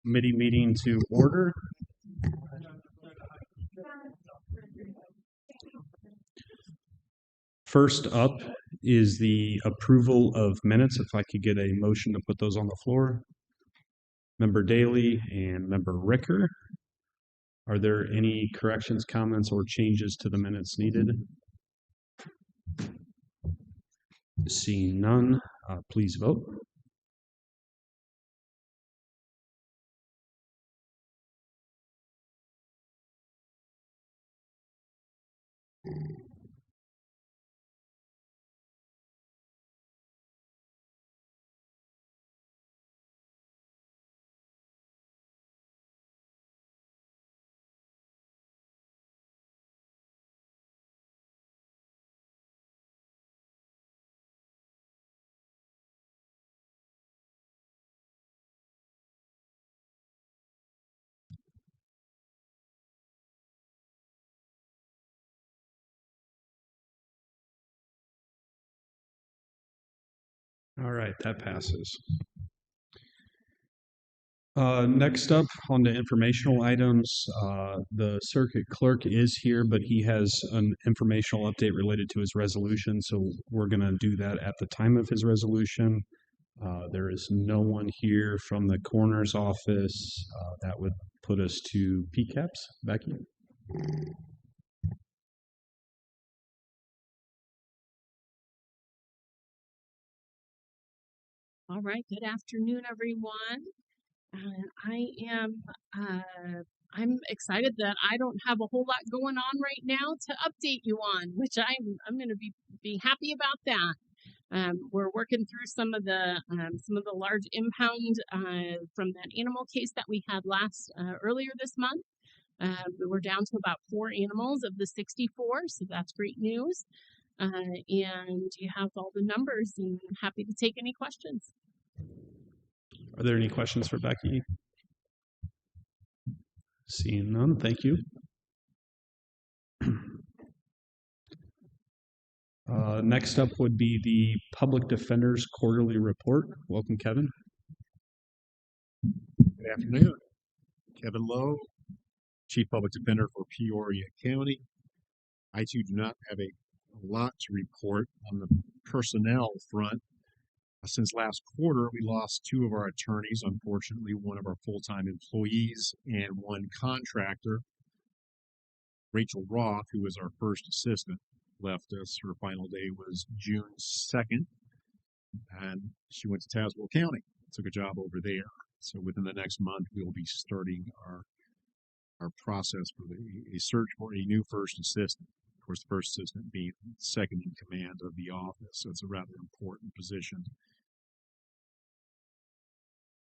Committee meeting to order. First up is the approval of minutes. If I could get a motion to put those on the floor. Member Daly and Member Ricker. Are there any corrections, comments, or changes to the minutes needed? Seeing none, please vote. All right, that passes. Next up on the informational items, the circuit clerk is here, but he has an informational update related to his resolution, so we're going to do that at the time of his resolution. There is no one here from the coroner's office. That would put us to PCAPs. Becky? All right, good afternoon, everyone. I'm excited that I don't have a whole lot going on right now to update you on, which I'm going to be happy about that. We're working through some of the large impound from that animal case that we had earlier this month. We're down to about 4 animals of the 64, so that's great news. And you have all the numbers, and happy to take any questions. Are there any questions for Becky? Seeing none, thank you. Next up would be the Public Defender's Quarterly Report. Welcome, Kevin. Good afternoon. Kevin Lowe, Chief Public Defender for Peoria County. I too do not have a lot to report on the personnel front. Since last quarter, we lost 2 of our attorneys, unfortunately, 1 of our full-time employees and 1 contractor. Rachel Roth, who was our first assistant, left us. Her final day was June 2nd, and she went to Tazewell County, took a job over there. So within the next month, we will be starting our process for a search for a new first assistant. Of course, the first assistant being second in command of the office, so it's a rather important position.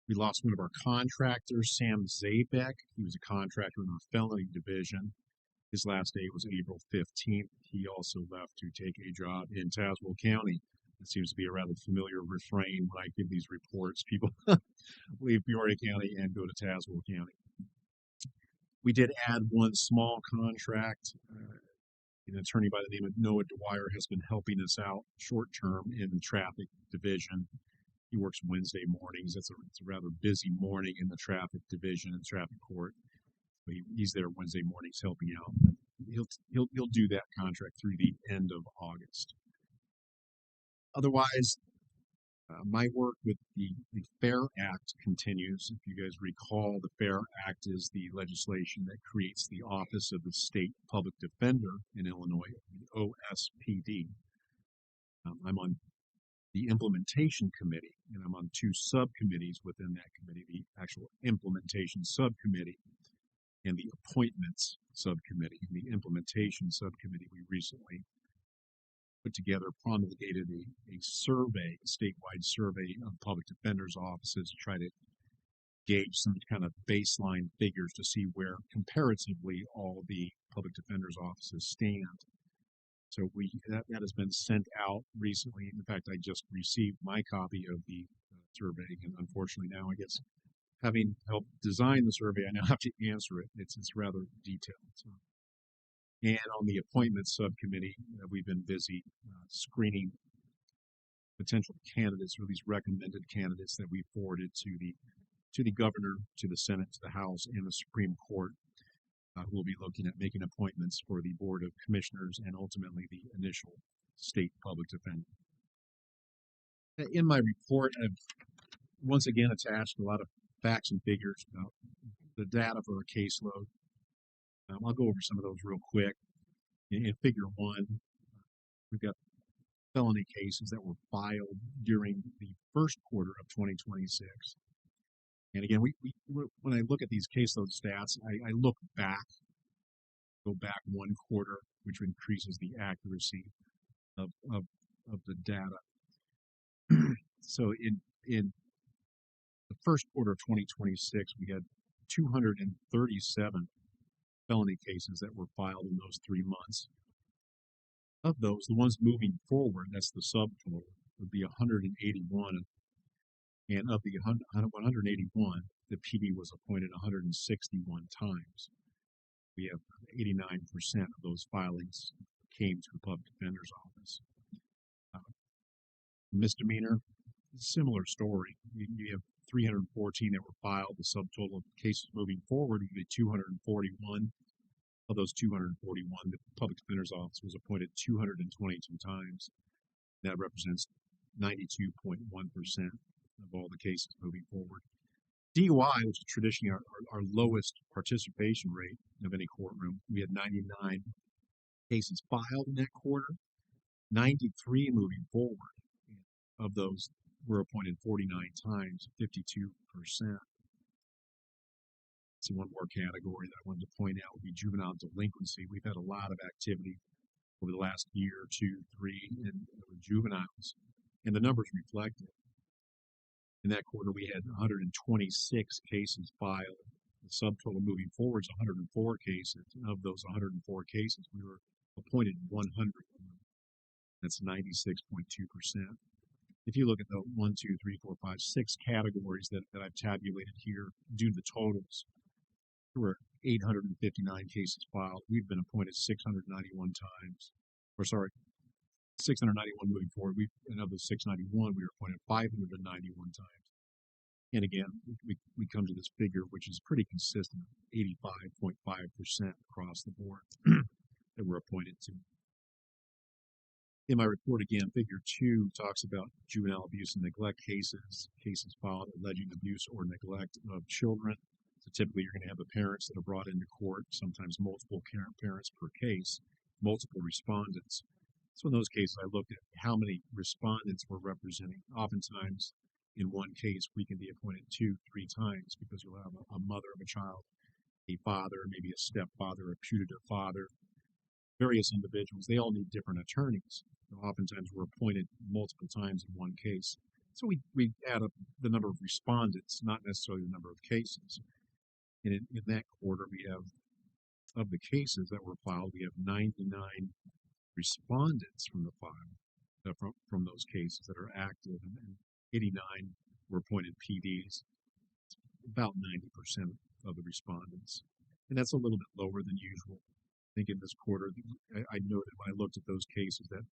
We lost 1 of our contractors, Sam Zabek. He was a contractor in our felony division. His last day was April 15th. He also left to take a job in Tazewell County. It seems to be a rather familiar refrain when I give these reports. People leave Peoria County and go to Tazewell County. We did add 1 small contract. An attorney by the name of Noah Dwyer has been helping us out short-term in the traffic division. He works Wednesday mornings. It's a rather busy morning in the traffic division and traffic court. But he's there Wednesday mornings helping out. He'll do that contract through the end of August. Otherwise, my work with the FAIR Act continues. If you guys recall, the FAIR Act is the legislation that creates the Office of the State Public Defender in Illinois, the OSPD. I'm on the implementation committee, and I'm on 2 subcommittees within that committee, the actual implementation subcommittee and the appointments subcommittee. In the implementation subcommittee, we recently put together, promulgated a survey, a statewide survey of public defenders' offices to try to gauge some kind of baseline figures to see where comparatively all the public defenders' offices stand. So that has been sent out recently. In fact, I just received my copy of the survey, and unfortunately now I guess having helped design the survey, I now have to answer it. It's rather detailed. So. And on the appointments subcommittee, we've been busy screening potential candidates or these recommended candidates that we forwarded to the to the governor, to the Senate, to the House, and the Supreme Court, who will be looking at making appointments for the Board of Commissioners and ultimately the initial state public defender. In my report, I've once again attached a lot of facts and figures about the data for our caseload. I'll go over some of those real quick. In figure 1, we've got felony cases that were filed during the first quarter of 2026. And again, when I look at these caseload stats, I look back, go back one quarter, which increases the accuracy of the data. So in the first quarter of 2026, we had 237 felony cases that were filed in those 3 months. Of those, the ones moving forward, that's the subtotal, would be 181. And of the 181, the PD was appointed 161 times. We have 89% of those filings came to the public defender's office. Misdemeanor, similar story. You have 314 that were filed. The subtotal of cases moving forward would be 241. Of those 241, the public defender's office was appointed 222 times. That represents 92.1% of all the cases moving forward. DUI, which is traditionally our lowest participation rate of any courtroom, we had 99 cases filed in that quarter, 93 moving forward. Of those were appointed 49 times, 52%. So one more category that I wanted to point out would be juvenile delinquency. We've had a lot of activity over the last year, 2, 3, in juveniles, and the numbers reflect it. In that quarter, we had 126 cases filed. The subtotal moving forward is 104 cases. And of those 104 cases, we were appointed 100. That's 96.2%. If you look at the 1, 2, 3, 4, 5, 6 categories that I've tabulated here, due to the totals, there were 859 cases filed. We've been appointed 691 times. 691 moving forward. And of the 691, we were appointed 591 times. And again, we come to this figure, which is pretty consistent, 85.5% across the board that we're appointed to. In my report, again, figure 2 talks about juvenile abuse and neglect cases filed alleging abuse or neglect of children. So typically, you're going to have the parents that are brought into court, sometimes multiple parents per case, multiple respondents. So in those cases, I looked at how many respondents we're representing. Oftentimes, in one case, we can be appointed 2, 3 times because you'll have a mother of a child, a father, maybe a stepfather, a putative father, various individuals. They all need different attorneys. So oftentimes, we're appointed multiple times in one case. So we add up the number of respondents, not necessarily the number of cases. And in that quarter, we have, of the cases that were filed, we have 99 respondents from the file, from those cases that are active, and 89 were appointed PDs, about 90% of the respondents. And that's a little bit lower than usual. I think in this quarter, I noted when I looked at those cases that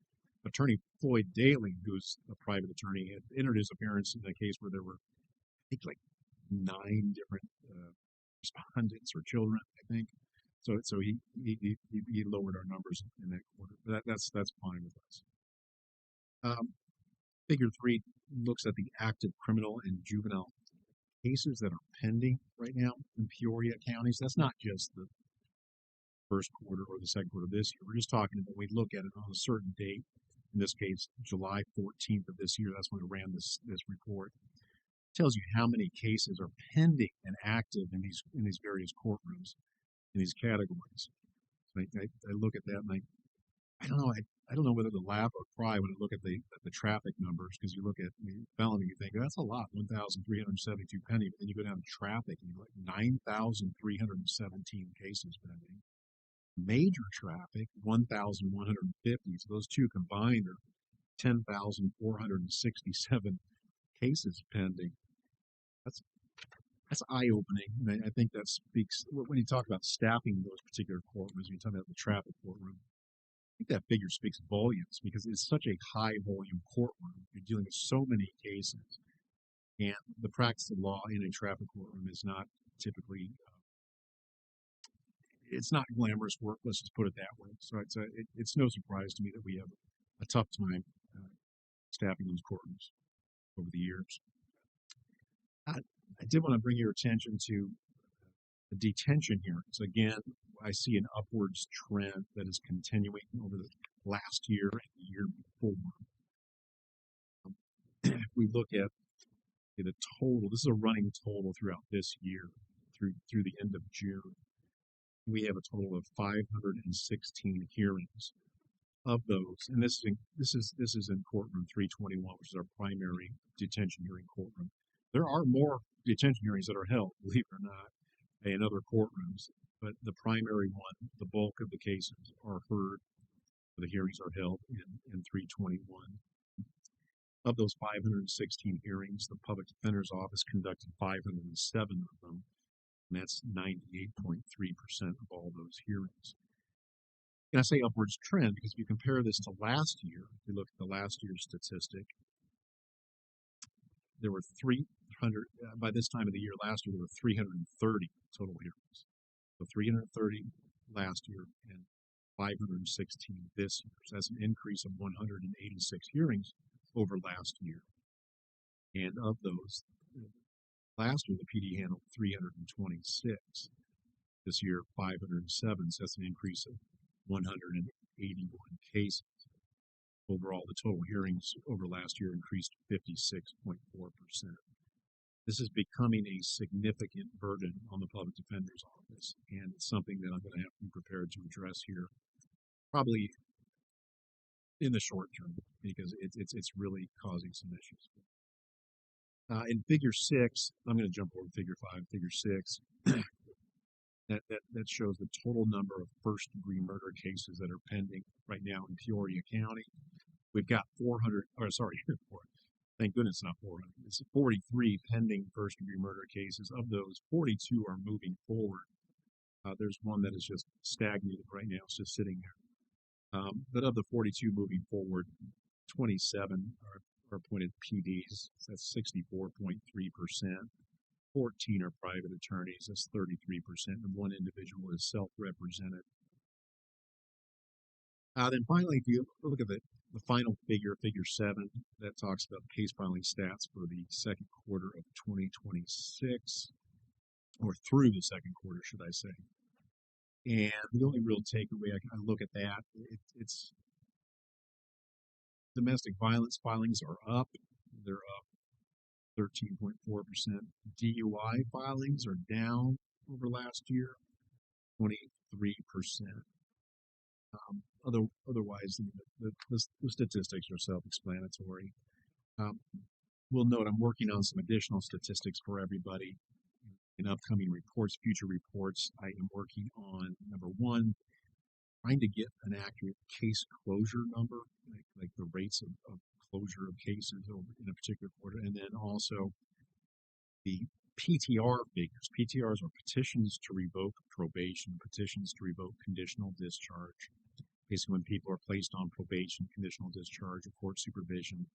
Attorney Floyd Daly, who's a private attorney, had entered his appearance in a case where there were, I think, like 9 different respondents or children, I think. So he lowered our numbers in that quarter. But that's fine with us. Figure 3 looks at the active criminal and juvenile cases that are pending right now in Peoria counties. That's not just the first quarter or the second quarter of this year. We're just talking about we look at it on a certain date. In this case, July 14th of this year. That's when I ran this report. It tells you how many cases are pending and active in these various courtrooms in these categories. So I look at that and I don't know. I don't know whether to laugh or cry when I look at the traffic numbers, because you look at the felony, you think that's a lot, 1,372 pending. But then you go down to traffic and you're like 9,317 cases pending. Major traffic, 1,150. So those two combined are 10,467 cases pending. That's eye-opening. And I think that speaks, when you talk about staffing those particular courtrooms, when you talk about the traffic courtroom, I think that figure speaks volumes, because it's such a high-volume courtroom. You're dealing with so many cases. And the practice of law in a traffic courtroom is not typically, it's not glamorous work. Let's just put it that way. So it's no surprise to me that we have a tough time staffing those courtrooms over the years. I did want to bring your attention to the detention hearings. Again, I see an upwards trend that is continuing over the last year and the year before. If we look at the total, this is a running total throughout this year, through the end of June. We have a total of 516 hearings. Of those, and this is in courtroom 321, which is our primary detention hearing courtroom. There are more detention hearings that are held, believe it or not, in other courtrooms, but the primary one, the bulk of the cases are heard, the hearings are held in 321. Of those 516 hearings, the Public Defender's Office conducted 507 of them, and that's 98.3% of all those hearings. And I say upwards trend because if you compare this to last year, if you look at the last year's statistic, there were 300, by this time of the year last year, there were 330 total hearings. So 330 last year and 516 this year. So that's an increase of 186 hearings over last year. And of those, last year the PD handled 326. This year, 507. So that's an increase of 181 cases. Overall, the total hearings over last year increased 56.4%. This is becoming a significant burden on the Public Defender's Office, and it's something that I'm going to have to be prepared to address here, probably in the short term, because it's really causing some issues. In Figure 6, I'm going to jump over Figure 5, Figure 6. That shows the total number of first-degree murder cases that are pending right now in Peoria County. We've got 400, or sorry, thank goodness not 400. It's 43 pending first-degree murder cases. Of those, 42 are moving forward. There's one that is just stagnated right now. It's just sitting there. But of the 42 moving forward, 27 are appointed PDs. That's 64.3%. 14 are private attorneys, that's 33%, and one individual is self-represented. Then finally, if you look at the final figure, Figure 7, that talks about case filing stats for the second quarter of 2026, or through the second quarter, should I say. And the only real takeaway, I look at that, it's domestic violence filings are up. They're up 13.4%. DUI filings are down over last year, 23%. Otherwise, the statistics are self-explanatory. We'll note I'm working on some additional statistics for everybody in upcoming reports, future reports. I am working on, number one, trying to get an accurate case closure number, like the rates of closure of cases in a particular quarter, and then also the PTR figures. PTRs are petitions to revoke probation, petitions to revoke conditional discharge. Basically, when people are placed on probation, conditional discharge, or court supervision,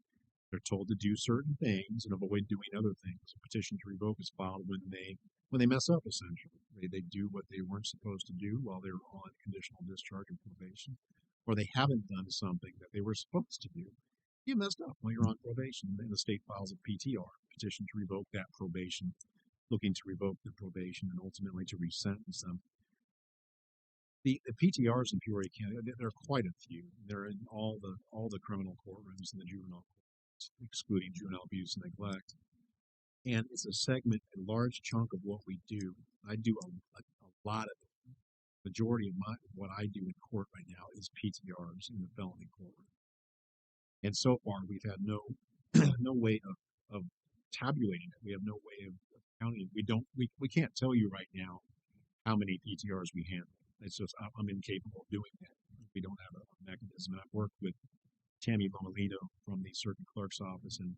they're told to do certain things and avoid doing other things. A petition to revoke is filed when they mess up, essentially. They do what they weren't supposed to do while they're on conditional discharge or probation, or they haven't done something that they were supposed to do. You messed up while you're on probation, and the state files a PTR, petition to revoke that probation, looking to revoke the probation and ultimately to resentence them. The PTRs in Peoria County, there are quite a few. They're in all the criminal courtrooms and the juvenile courts, excluding juvenile abuse and neglect. And it's a segment, a large chunk of what we do. I do a lot of it. Majority of what I do in court right now is PTRs in the felony courtroom. And so far, we've had no way of tabulating it. We have no way of counting it. We can't tell you right now how many PTRs we handle. It's just I'm incapable of doing that. We don't have a mechanism. And I've worked with Tammy Lomelito from the circuit clerk's office, and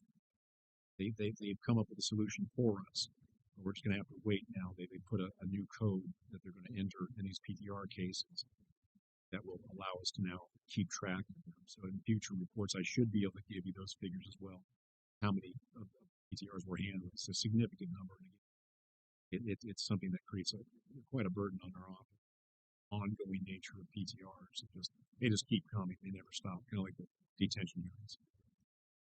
they've come up with a solution for us. We're just going to have to wait now. They put a new code that they're going to enter in these PTR cases that will allow us to now keep track of them. So in future reports, I should be able to give you those figures as well. How many of PTRs were handled. It's a significant number. It's something that creates quite a burden on our office. Ongoing nature of PTRs. They just keep coming. They never stop, kind of like the detention hearings.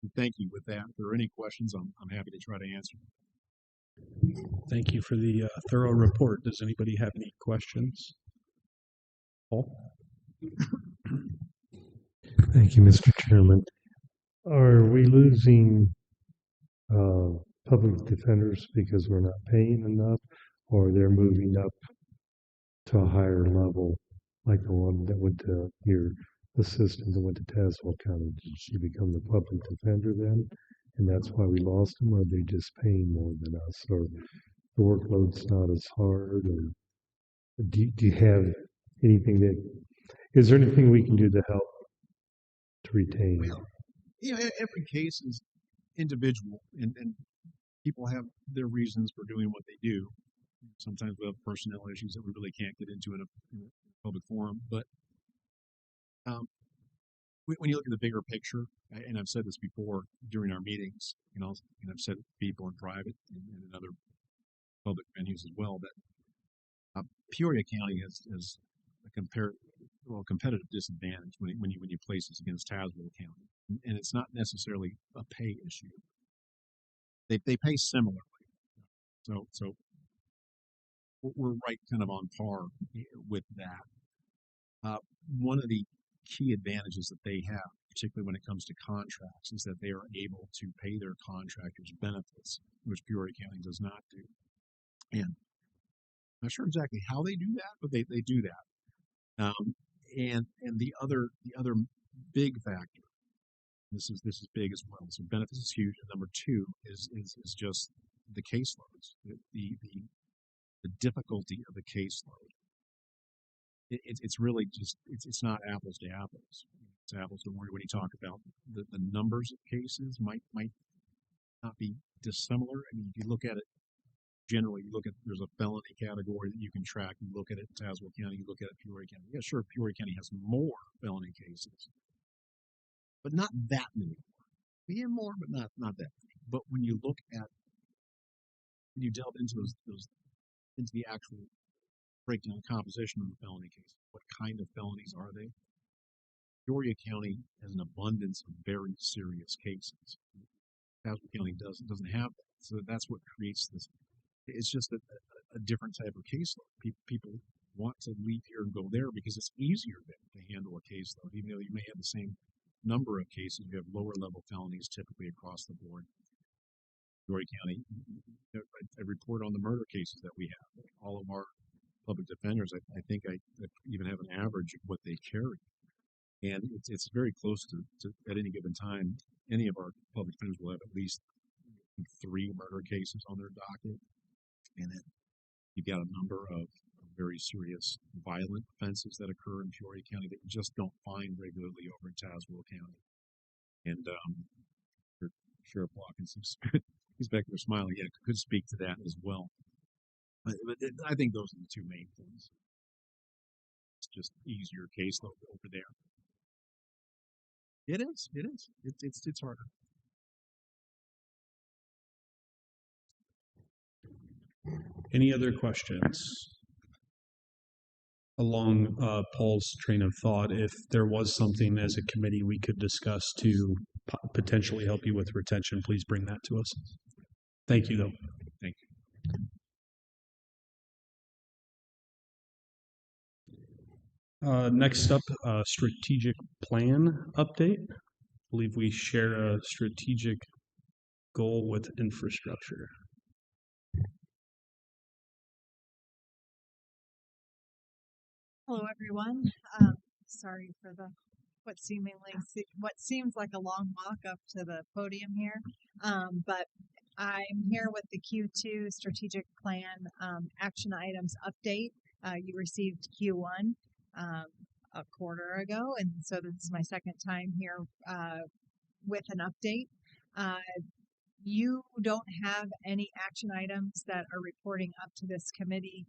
And thank you. With that, if there are any questions, I'm happy to try to answer them. Thank you for the thorough report. Does anybody have any questions? Paul? Thank you, Mr. Chairman. Are we losing public defenders because we're not paying enough, or they're moving up to a higher level, like the one that went to your assistant that went to Tazewell County? Did she become the public defender then, and that's why we lost them, or are they just paying more than us, or the workload's not as hard, or do you have anything that, is there anything we can do to help to retain? Well, every case is individual, and people have their reasons for doing what they do. Sometimes we have personnel issues that we really can't get into in a public forum. But when you look at the bigger picture, and I've said this before during our meetings, and I've said it to people in private and in other public venues as well, that Peoria County has a competitive disadvantage when you place this against Tazewell County, and it's not necessarily a pay issue. They pay similarly, so we're right kind of on par with that. One of the key advantages that they have, particularly when it comes to contracts, is that they are able to pay their contractors benefits, which Peoria County does not do. And I'm not sure exactly how they do that, but they do that. And the other big factor, this is big as well. So benefits is huge. And number two is just the caseloads, the difficulty of the caseload. It's really just it's not apples to apples. It's apples to oranges when you talk about the numbers of cases might not be dissimilar. I mean, if you look at it generally, there's a felony category that you can track. You look at it in Tazewell County, you look at it in Peoria County. Yeah, sure, Peoria County has more felony cases, but not that many. We have more, but not that many. But when you delve into into the actual breakdown composition of the felony cases, what kind of felonies are they? Peoria County has an abundance of very serious cases. Tazewell County doesn't have that, so that's what creates this. It's just a different type of caseload. People want to leave here and go there because it's easier to handle a caseload, even though you may have the same number of cases. You have lower level felonies typically across the board. Peoria County, I report on the murder cases that we have. All of our public defenders, I think I even have an average of what they carry. And it's very close to at any given time, any of our public defenders will have at least 3 murder cases on their docket. And then you've got a number of very serious violent offenses that occur in Peoria County that you just don't find regularly over in Tazewell County. And Sheriff Watkins, he's back there smiling. Yeah, could speak to that as well. But I think those are the 2 main things. It's just easier caseload over there. It is. It's harder. Any other questions? Along Paul's train of thought, if there was something as a committee we could discuss to potentially help you with retention, please bring that to us. Thank you, though. Thank you. Next up, strategic plan update. I believe we share a strategic goal with infrastructure. Hello, everyone. Sorry for what seems like a long walk up to the podium here, but I'm here with the Q2 strategic plan action items update. You received Q1 a quarter ago, and so this is my second time here with an update. You don't have any action items that are reporting up to this committee,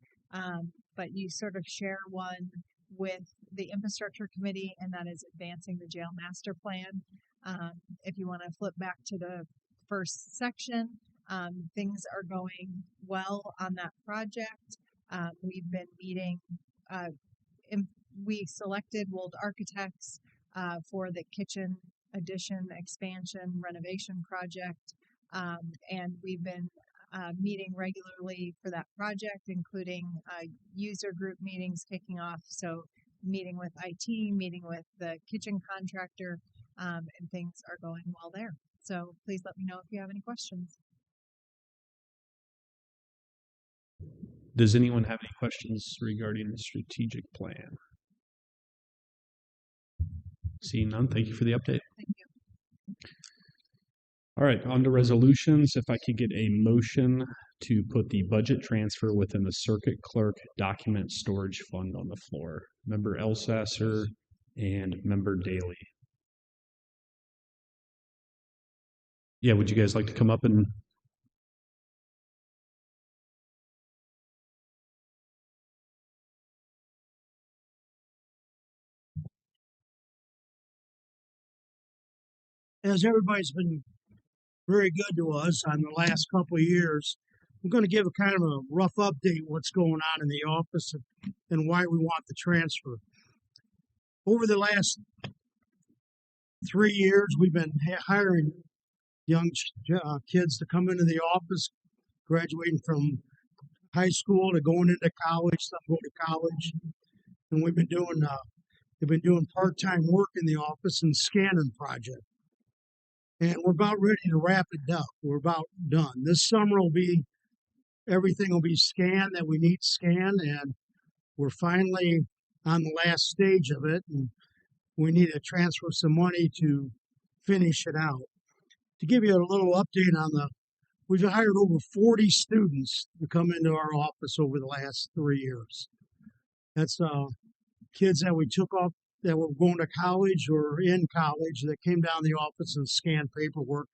but you sort of share one with the infrastructure committee, and that is advancing the jail master plan. If you want to flip back to the first section. Things are going well on that project. We've been meeting, we selected Wold Architects for the kitchen addition, expansion, renovation project. And we've been meeting regularly for that project, including user group meetings kicking off. So meeting with IT, meeting with the kitchen contractor, and things are going well there. So please let me know if you have any questions. Does anyone have any questions regarding the strategic plan? Seeing none, thank you for the update. Thank you. All right, on to resolutions. If I could get a motion to put the budget transfer within the circuit clerk document storage fund on the floor. Member Elsasser and Member Daly. Yeah, would you guys like to come up and as everybody's been very good to us on the last couple of years, I'm going to give a kind of a rough update what's going on in the office and why we want the transfer. Over the last 3 years, we've been hiring young kids to come into the office, graduating from high school to going into college. Some go to college, and we've been doing part-time work in the office and scanning project. And we're about ready to wrap it up. We're about done. This summer everything will be scanned that we need scanned, and we're finally on the last stage of it, and we need to transfer some money to finish it out. To give you a little update we've hired over 40 students to come into our office over the last 3 years. That's kids that we took off that were going to college or in college that came down the office and scanned paperwork.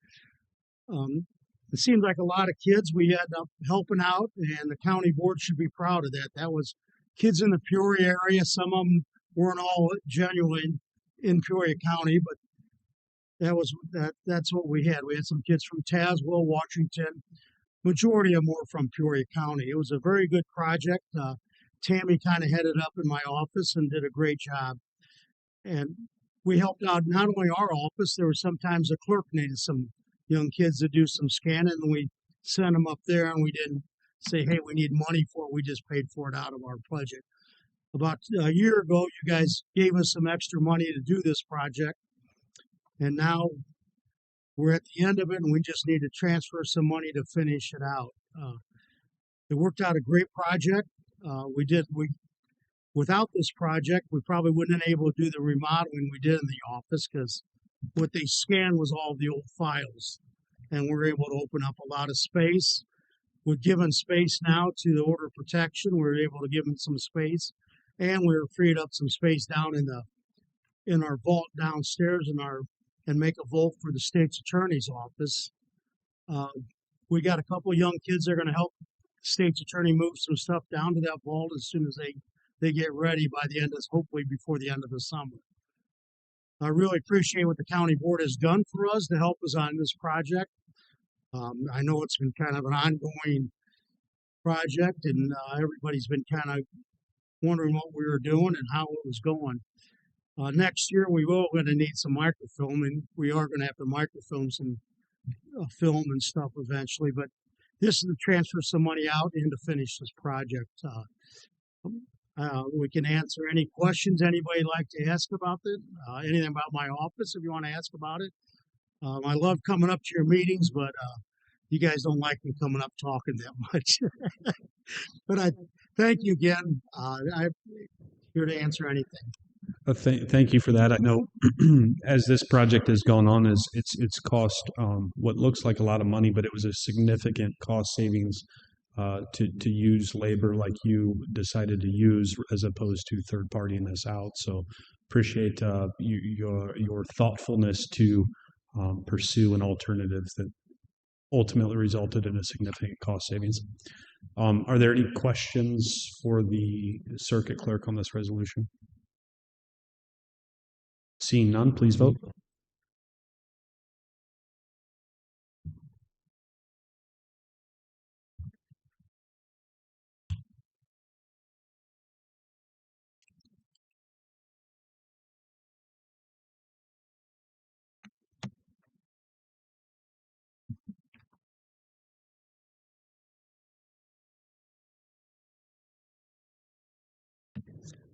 It seems like a lot of kids we had up helping out, and the county board should be proud of that. That was kids in the Peoria area. Some of them weren't all genuine in Peoria County, but that's what we had. We had some kids from Tazewell, Washington. Majority of them were from Peoria County. It was a very good project. Tammy kind of headed up in my office and did a great job. And we helped out not only our office, there was sometimes the clerk needed some young kids to do some scanning, and we sent them up there, and we didn't say, hey, we need money for it. We just paid for it out of our budget. About a year ago, you guys gave us some extra money to do this project, and now we're at the end of it, and we just need to transfer some money to finish it out. It worked out a great project. Without this project, we probably wouldn't have been able to do the remodeling we did in the office, because what they scanned was all the old files, and we're able to open up a lot of space. We're given space now to the order of protection. We're able to give them some space, and we're freed up some space down in our vault downstairs and make a vault for the state's attorney's office. We got a couple of young kids that are going to help the state's attorney move some stuff down to that vault as soon as they get ready hopefully before the end of the summer. I really appreciate what the county board has done for us to help us on this project. I know it's been kind of an ongoing project, and everybody's been kind of wondering what we were doing and how it was going. Next year, we will going to need some microfilm, and we are going to have to microfilm some film and stuff eventually. But this is to transfer some money out and to finish this project. We can answer any questions anybody like to ask about it. Anything about my office, if you want to ask about it. I love coming up to your meetings, but you guys don't like me coming up talking that much. But I thank you again. I'm here to answer anything. Thank you for that. I know as this project has gone on, it's cost what looks like a lot of money, but it was a significant cost savings to use labor like you decided to use as opposed to third partying this out. So appreciate your thoughtfulness to pursue an alternative that ultimately resulted in a significant cost savings. Are there any questions for the circuit clerk on this resolution? Seeing none, please vote.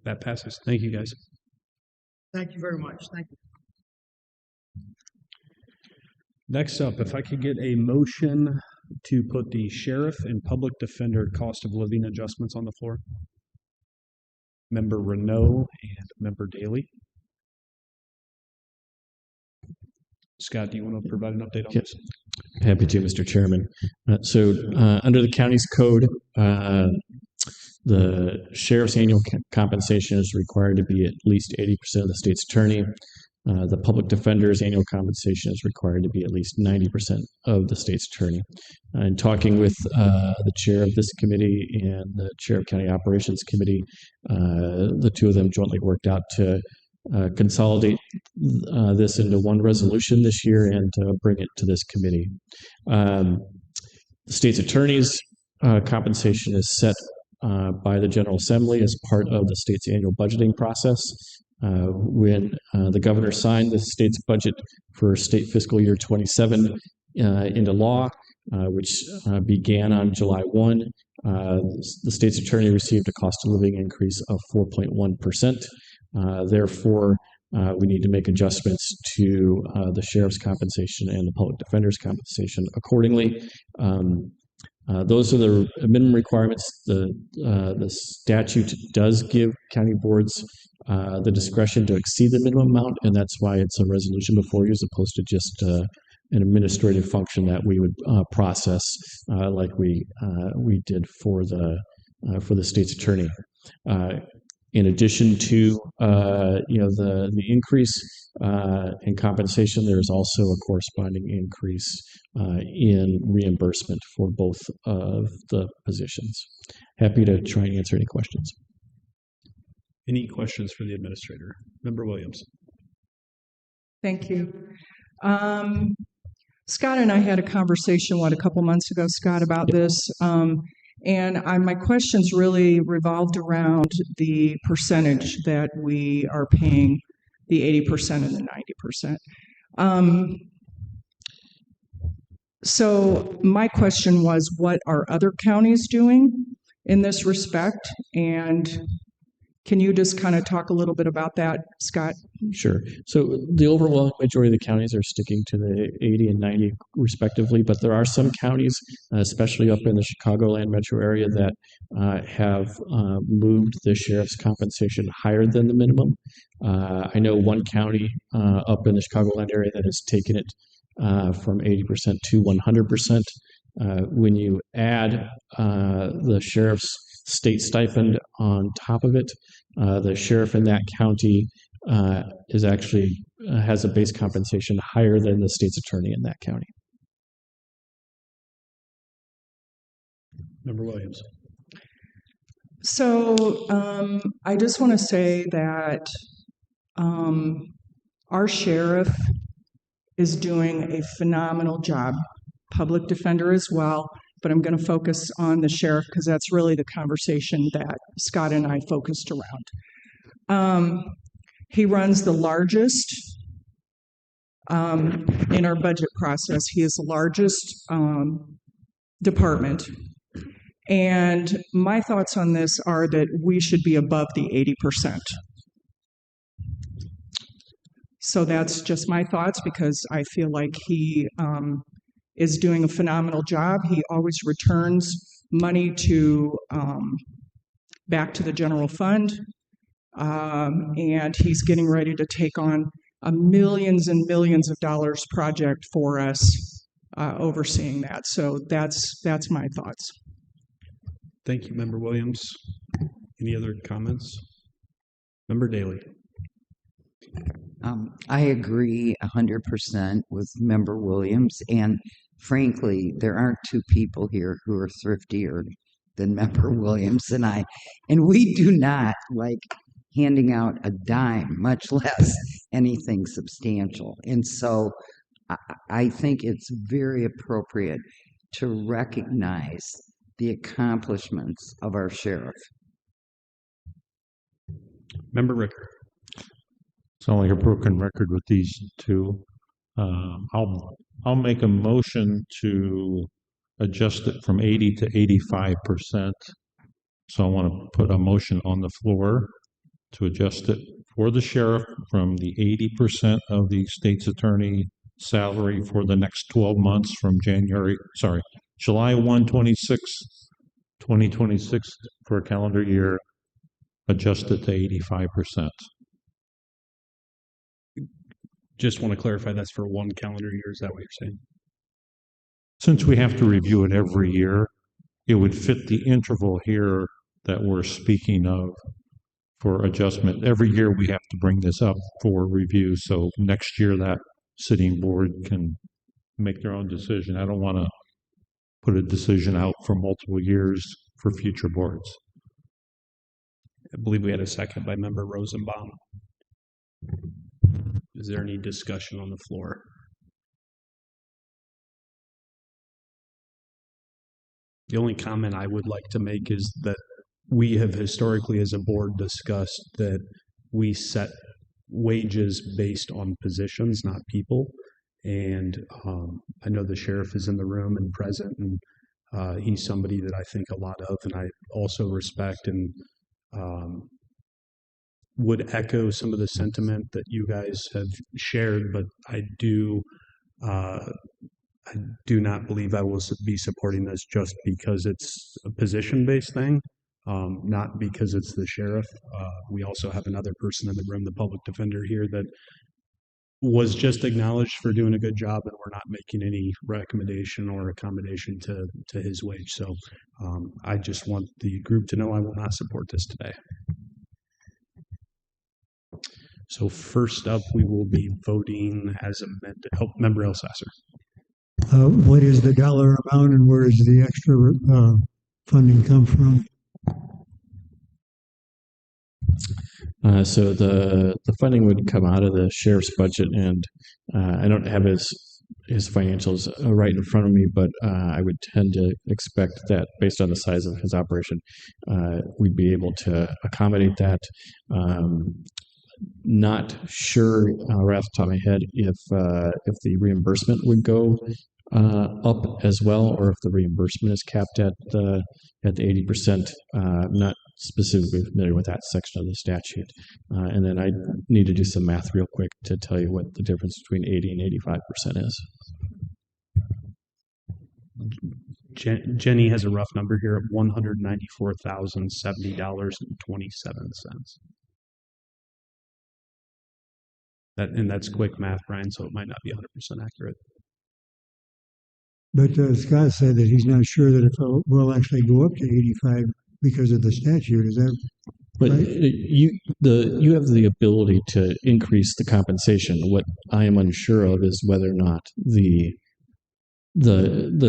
That passes. Thank you, guys. Thank you very much. Thank you. Next up, if I could get a motion to put the sheriff and public defender cost of living adjustments on the floor. Member Renault and Member Daly. Scott, do you want to provide an update on this? Happy to, Mr. Chairman. Under the county's code, the sheriff's annual compensation is required to be at least 80% of the state's attorney. The public defender's annual compensation is required to be at least 90% of the state's attorney. In talking with the chair of this committee and the chair of county operations committee, the two of them jointly worked out to consolidate this into one resolution this year and bring it to this committee. The state's attorney's compensation is set by the General Assembly as part of the state's annual budgeting process. When the governor signed the state's budget for state fiscal year 27 into law, which began on July 1, the state's attorney received a cost of living increase of 4.1%. Therefore, we need to make adjustments to the sheriff's compensation and the public defender's compensation accordingly. Those are the minimum requirements. The statute does give county boards the discretion to exceed the minimum amount, and that's why it's a resolution before you as opposed to just an administrative function that we would process like we did for the state's attorney. In addition to the increase in compensation, there is also a corresponding increase in reimbursement for both of the positions. Happy to try and answer any questions. Any questions for the administrator? Member Williams. Thank you. Scott and I had a conversation, a couple months ago, Scott, about this. And my questions really revolved around the percentage that we are paying, the 80% and the 90%. So my question was, what are other counties doing in this respect? And can you just kind of talk a little bit about that, Scott? Sure. So the overwhelming majority of the counties are sticking to the 80 and 90 respectively, but there are some counties, especially up in the Chicagoland metro area, that have moved the sheriff's compensation higher than the minimum. I know one county up in the Chicagoland area that has taken it from 80% to 100%. When you add the sheriff's state stipend on top of it, the sheriff in that county is actually has a base compensation higher than the state's attorney in that county. Member Williams. So I just want to say that our sheriff is doing a phenomenal job, public defender as well, but I'm going to focus on the sheriff because that's really the conversation that Scott and I focused around. He runs the largest, in our budget process, he is the largest department. And my thoughts on this are that we should be above the 80%. So that's just my thoughts because I feel like he is doing a phenomenal job. He always returns money to back to the general fund, and he's getting ready to take on a millions and millions of dollars project for us, overseeing that. So that's my thoughts. Thank you, Member Williams. Any other comments? Member Daly. I agree 100% with Member Williams, and frankly, there aren't two people here who are thriftier than Member Williams and I, and we do not like handing out a dime, much less anything substantial. And so I think it's very appropriate to recognize the accomplishments of our sheriff. Member Ricker. Sound like a broken record with these two. I'll make a motion to adjust it from 80 to 85%. So I want to put a motion on the floor to adjust it for the sheriff from the 80% of the state's attorney salary for the next 12 months from July 1, 2026 for a calendar year, adjusted to 85%. Just want to clarify that's for one calendar year. Is that what you're saying? Since we have to review it every year, it would fit the interval here that we're speaking of for adjustment. Every year we have to bring this up for review, so next year that sitting board can make their own decision. I don't want to put a decision out for multiple years for future boards. I believe we had a second by member Rosenbaum. Is there any discussion on the floor? The only comment I would like to make is that we have historically as a board discussed that we set wages based on positions, not people. And I know the sheriff is in the room and present, and he's somebody that I think a lot of, and I also respect and would echo some of the sentiment that you guys have shared, but I do not believe I will be supporting this just because it's a position-based thing, not because it's the sheriff. We also have another person in the room, the public defender here, that was just acknowledged for doing a good job, and we're not making any recommendation or accommodation to his wage. So I just want the group to know I will not support this today. So first up, we will be voting as amended. Oh, member Elsasser. What is the dollar amount and where does the extra funding come from? So the funding would come out of the sheriff's budget, and I don't have his financials right in front of me, but I would tend to expect that based on the size of his operation, we'd be able to accommodate that. Not sure right off the top of my head if the reimbursement would go up as well, or if the reimbursement is capped at the 80%. I'm not specifically familiar with that section of the statute, and then I need to do some math real quick to tell you what the difference between 80 and 85% is. Jenny has a rough number here of $194,070.27. That's quick math, Brian, so it might not be 100% accurate. But Scott said that he's not sure that it will actually go up to 85 because of the statute. Is that But right? you have the ability to increase the compensation. What I am unsure of is whether or not the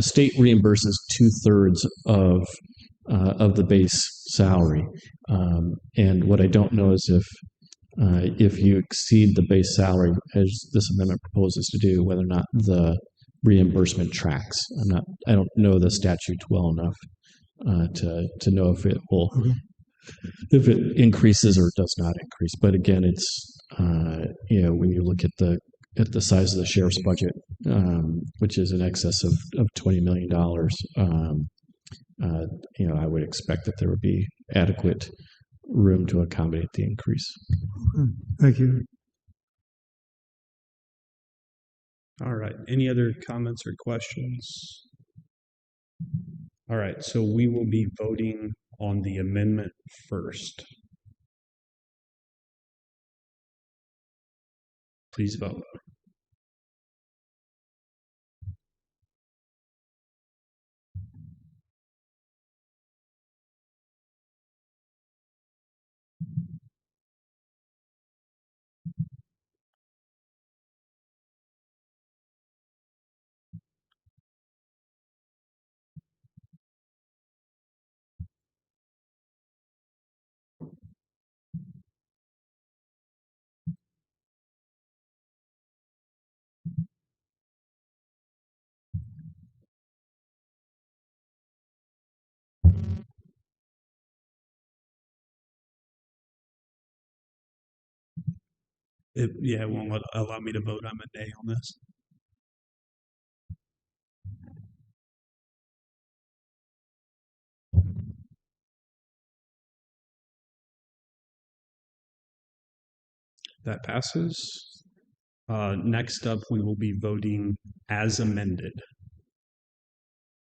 state reimburses 2/3 of the base salary, and what I don't know is if you exceed the base salary, as this amendment proposes to do, whether or not the reimbursement tracks. I don't know the statute well enough to know if it will, if it increases or does not increase. But again, it's when you look at the size of the sheriff's budget, which is in excess of $20 million, I would expect that there would be adequate room to accommodate the increase. Thank you. All right. Any other comments or questions? All right. So we will be voting on the amendment first. Please vote. It won't allow me to vote. I'm a nay on this. That passes. Next up, we will be voting as amended.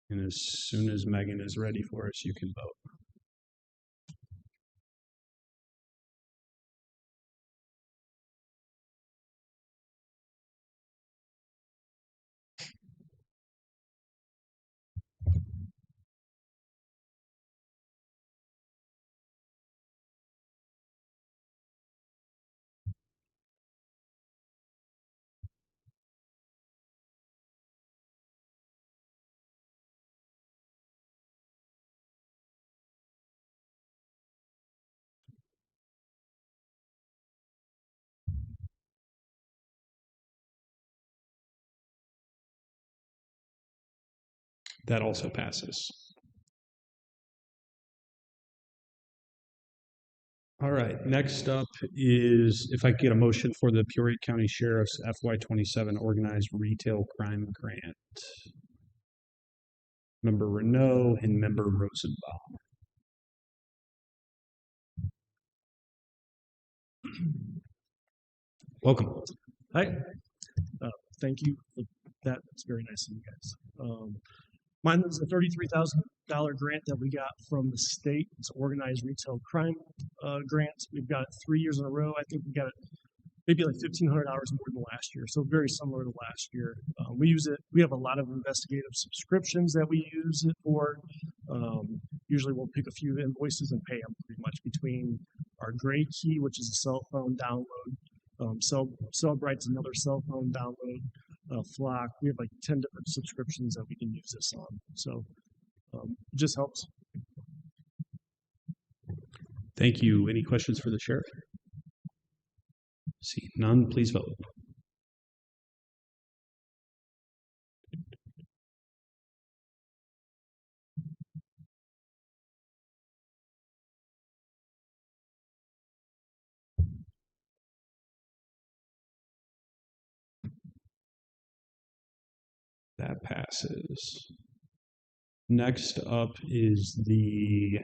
And as soon as Megan is ready for us, you can vote. That also passes. All right, next up is if I could get a motion for the Peoria County Sheriff's FY27 Organized Retail Crime Grant. Member Renault and Member Rosenbaum. Welcome. Hi. Thank you for that. It's very nice of you guys. Mine is a $33,000 grant that we got from the state. It's an organized retail crime grant. We've got it 3 years in a row. I think we got it maybe like $1,500 more than last year, so very similar to last year. We use it. We have a lot of investigative subscriptions that we use it for. Usually, we'll pick a few invoices and pay them pretty much between our Gray Key, which is a cell phone download. Cellbright's another cell phone download. Flock. We have like 10 different subscriptions that we can use this on. So it just helps. Thank you. Any questions for the sheriff? See none, please vote. That passes. Next up is the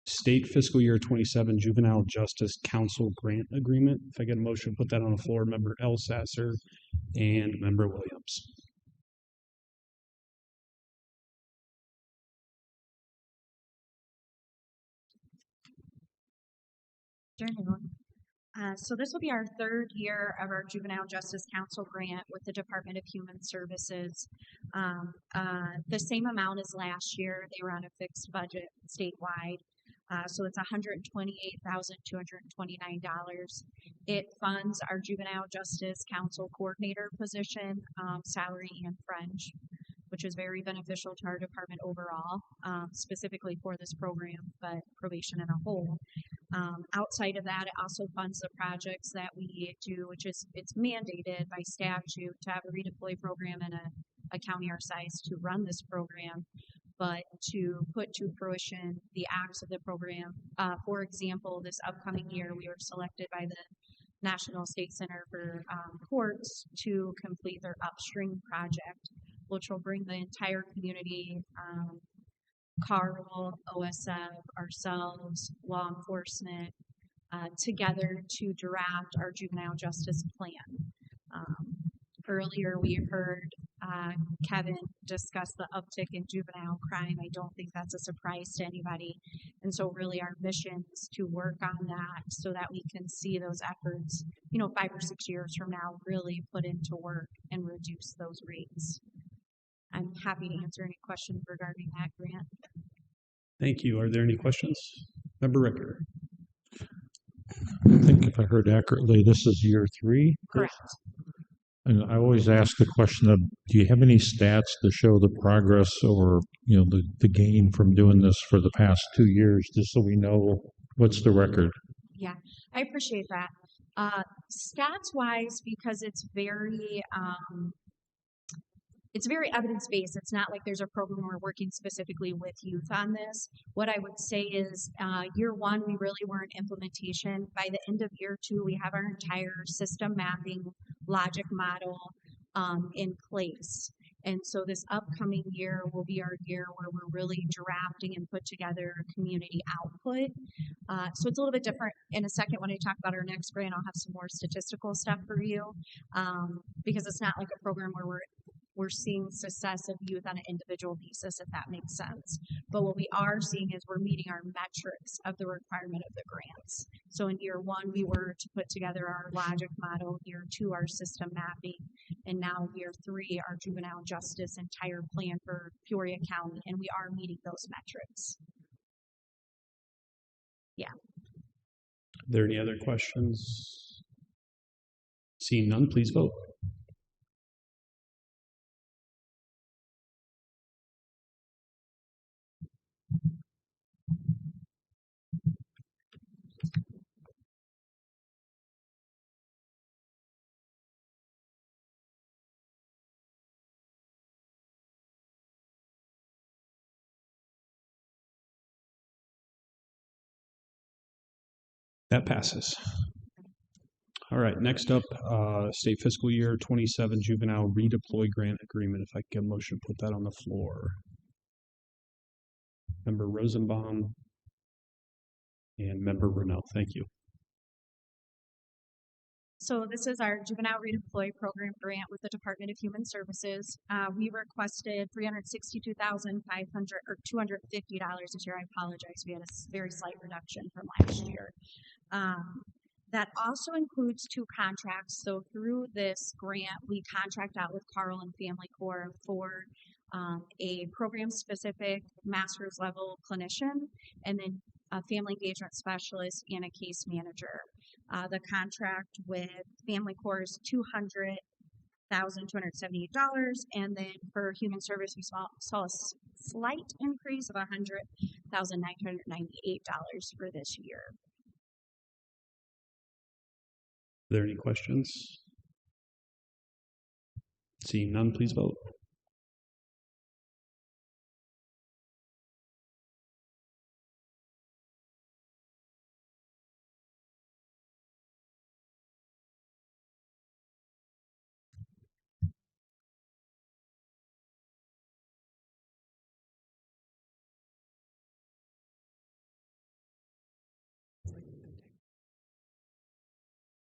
State Fiscal Year 27 Juvenile Justice Council Grant Agreement. If I get a motion, put that on the floor. Member Elsasser and Member Williams. Afternoon. So this will be our third year of our Juvenile Justice Council grant with the Department of Human Services. The same amount as last year. They were on a fixed budget statewide. So it's $128,229. It funds our Juvenile Justice Council coordinator position, salary and fringe, which is very beneficial to our department overall, specifically for this program, but probation in a whole. Outside of that, it also funds the projects that we do, which is it's mandated by statute to have a redeploy program in a county our size to run this program, but to put to fruition the acts of the program. For example, this upcoming year, we were selected by the National State Center for Courts to complete their upstream project, which will bring the entire community, Carl, OSF, ourselves, law enforcement, together to draft our juvenile justice plan. Earlier, we heard Kevin discuss the uptick in juvenile crime. I don't think that's a surprise to anybody. And so really our mission is to work on that so that we can see those efforts, 5 or 6 years from now, really put into work and reduce those rates. I'm happy to answer any questions regarding that grant. Thank you. Are there any questions? Member Ricker. I think if I heard accurately, this is year 3? Correct. And I always ask the question of, do you have any stats to show the progress or, the gain from doing this for the past 2 years, just so we know what's the record? Yeah, I appreciate that. Stats-wise, because it's very evidence-based. It's not like there's a program we're working specifically with youth on this. What I would say is year 1, we really were in implementation. By the end of year 2, we have our entire system mapping logic model in place. And so this upcoming year will be our year where we're really drafting and put together community output. So it's a little bit different. In a second, when I talk about our next grant, I'll have some more statistical stuff for you, because it's not like a program where we're seeing success of youth on an individual basis, if that makes sense. But what we are seeing is we're meeting our metrics of the requirement of the grants. So in year one, we were to put together our logic model, year two, our system mapping, and now year three, our juvenile justice entire plan for Peoria County, and we are meeting those metrics. Yeah. Are there any other questions? Seeing none, please vote. That passes. All right, next up, state fiscal year 27 juvenile redeploy grant agreement. If I could get a motion to put that on the floor. Member Rosenbaum and Member Brunel, thank you. So this is our juvenile redeploy program grant with the Department of Human Services. We requested $362,500 or $250 this year. I apologize. We had a very slight reduction from last year. That also includes 2 contracts. So through this grant, we contract out with Carl and Family Corps for a program-specific master's level clinician, and then a family engagement specialist and a case manager. The contract with Family Corps is $200,278, and then for Human Service, we saw a slight increase of $100,998 for this year. Are there any questions? Seeing none, please vote.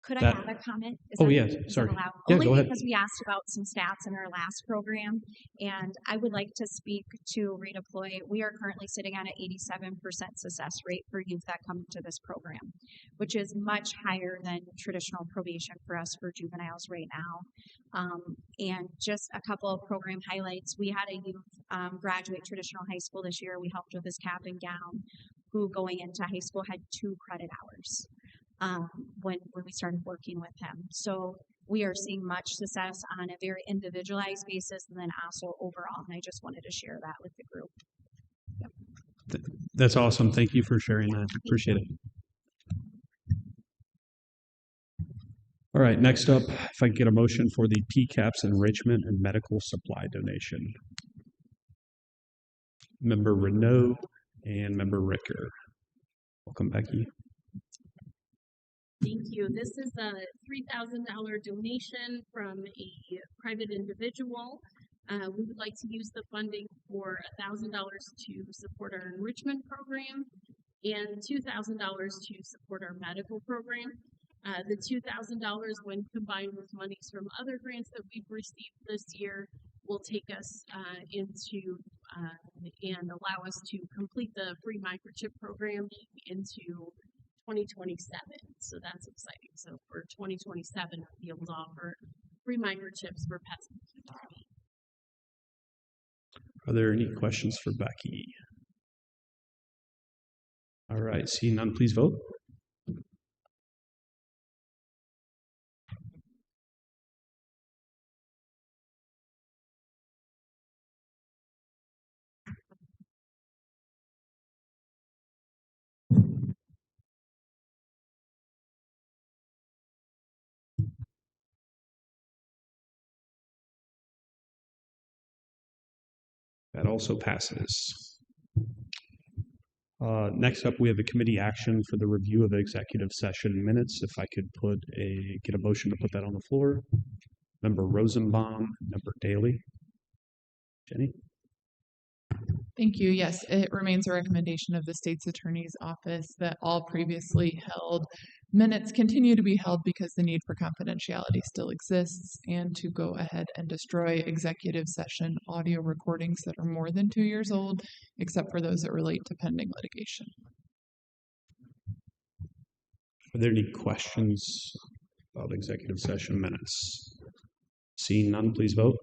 Could I That- have a comment? Is Oh, that- yeah, is that sorry. allowed? Yeah, Only go ahead. because we asked about some stats in our last program, and I would like to speak to redeploy. We are currently sitting on an 87% success rate for youth that come to this program, which is much higher than traditional probation for us for juveniles right now. And just a couple of program highlights. We had a youth graduate traditional high school this year. We helped with his cap and gown, who going into high school had 2 credit hours. When we started working with him. So we are seeing much success on a very individualized basis and then also overall. And I just wanted to share that with the group. That's awesome. Thank you for sharing that. Appreciate it. All right, next up, if I could get a motion for the PCAPS enrichment and medical supply donation. Member Renaud and Member Ricker. Welcome, Becky. Thank you. This is a $3,000 donation from a private individual. We would like to use the funding for $1,000 to support our enrichment program and $2,000 to support our medical program. The $2,000, when combined with monies from other grants that we've received this year, will take us into and allow us to complete the free microchip program into 2027. So that's exciting. So for 2027, we'll be able to offer free microchips for pets and people. Are there any questions for Becky? All right, seeing none, please vote. That also passes. Next up, we have a committee action for the review of executive session minutes. If I could get a motion to put that on the floor. Member Rosenbaum, Member Daly. Jenny? Thank you. Yes, it remains a recommendation of the state's attorney's office that all previously held minutes continue to be held because the need for confidentiality still exists, and to go ahead and destroy executive session audio recordings that are more than 2 years old, except for those that relate to pending litigation. Are there any questions about executive session minutes? Seeing none, please vote.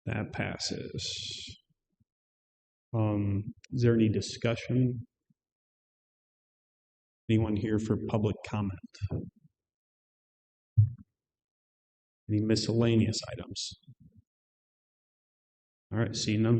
That passes. Is there any discussion? Anyone here for public comment? Any miscellaneous items? All right, seeing none.